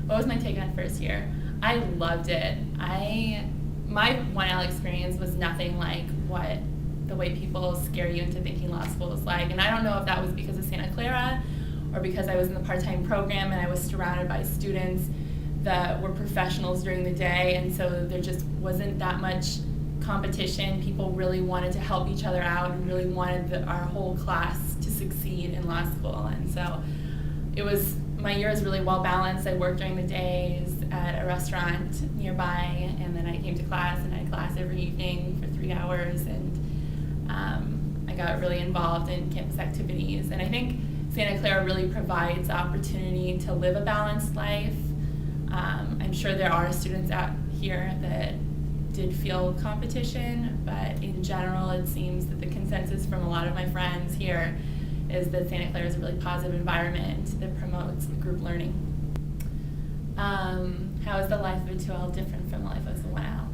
what was my take on first year? I loved it. My 1L experience was nothing like what the way people scare you into thinking law school is like. And I don't know if that was because of Santa Clara or because I was in the part-time program and I was surrounded by students that were professionals during the day, and so there just wasn't that much competition. People really wanted to help each other out and really wanted our whole class to succeed in law school. And so my year was really well balanced. I worked during the days at a restaurant nearby, and then I came to class, and I had class every evening for 3 hours, and I got really involved in campus activities. And I think Santa Clara really provides the opportunity to live a balanced life. I'm sure there are students out here that did feel competition, but in general it seems that the consensus from a lot of my friends here is that Santa Clara is a really positive environment that promotes group learning. How is the life of a 2L different from the life of a 1L?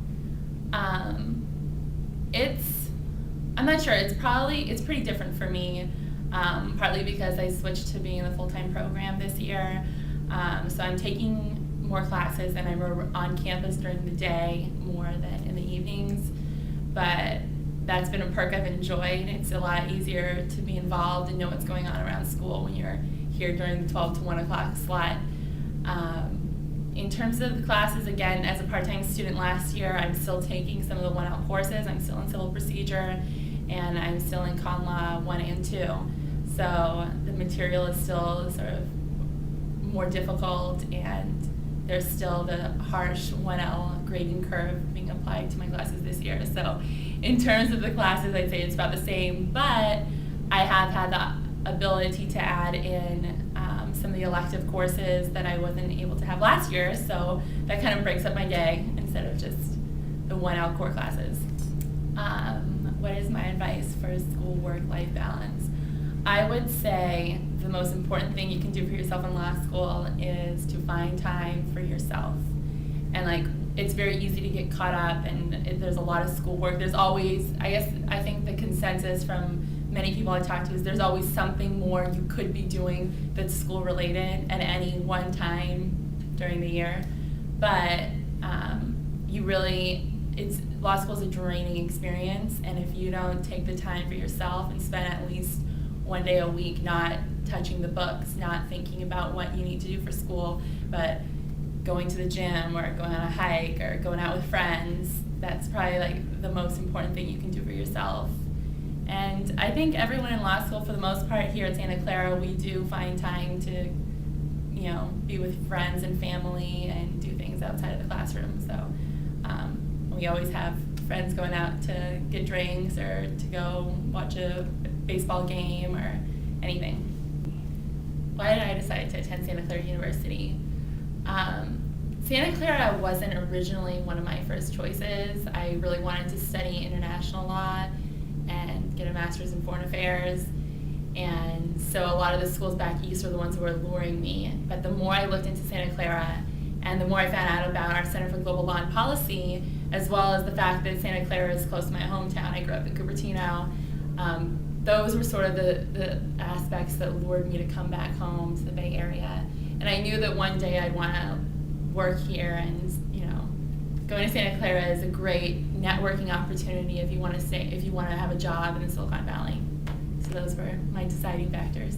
I'm not sure, it's pretty different for me, partly because I switched to being in the full-time program this year, so I'm taking more classes and I'm on campus during the day more than in the evenings, but that's been a perk I've enjoyed. It's a lot easier to be involved and know what's going on around school when you're here during the 12 to 1 o'clock slot. In terms of the classes, again, as a part-time student last year, I'm still taking some of the 1L courses. I'm still in civil procedure, and I'm still in con law 1 and 2. So the material is still sort of more difficult, and there's still the harsh 1L grading curve being applied to my classes this year. So in terms of the classes, I'd say it's about the same, but I have had the ability to add in some of the elective courses that I wasn't able to have last year, so that kind of breaks up my day instead of just the 1L core classes. What is my advice for school work-life balance? I would say the most important thing you can do for yourself in law school is to find time for yourself. And it's very easy to get caught up, and there's a lot of schoolwork. There's always, I think the consensus from many people I talk to is there's always something more you could be doing that's school related at any one time during the year. But law school is a draining experience, and if you don't take the time for yourself and spend at least one day a week not touching the books, not thinking about what you need to do for school, but going to the gym or going on a hike or going out with friends, that's probably the most important thing you can do for yourself. And I think everyone in law school, for the most part here at Santa Clara, we do find time to, be with friends and family and do things outside of the classroom. So we always have friends going out to get drinks or to go watch a baseball game or anything. Why did I decide to attend Santa Clara University? Santa Clara wasn't originally one of my first choices. I really wanted to study international law and get a master's in foreign affairs. And so a lot of the schools back east were the ones who were luring me. But the more I looked into Santa Clara and the more I found out about our Center for Global Law and Policy, as well as the fact that Santa Clara is close to my hometown, I grew up in Cupertino, those were sort of the aspects that lured me to come back home to the Bay Area. And I knew that one day I'd want to work here, and going to Santa Clara is a great networking opportunity if you want to have a job in the Silicon Valley. So those were my deciding factors.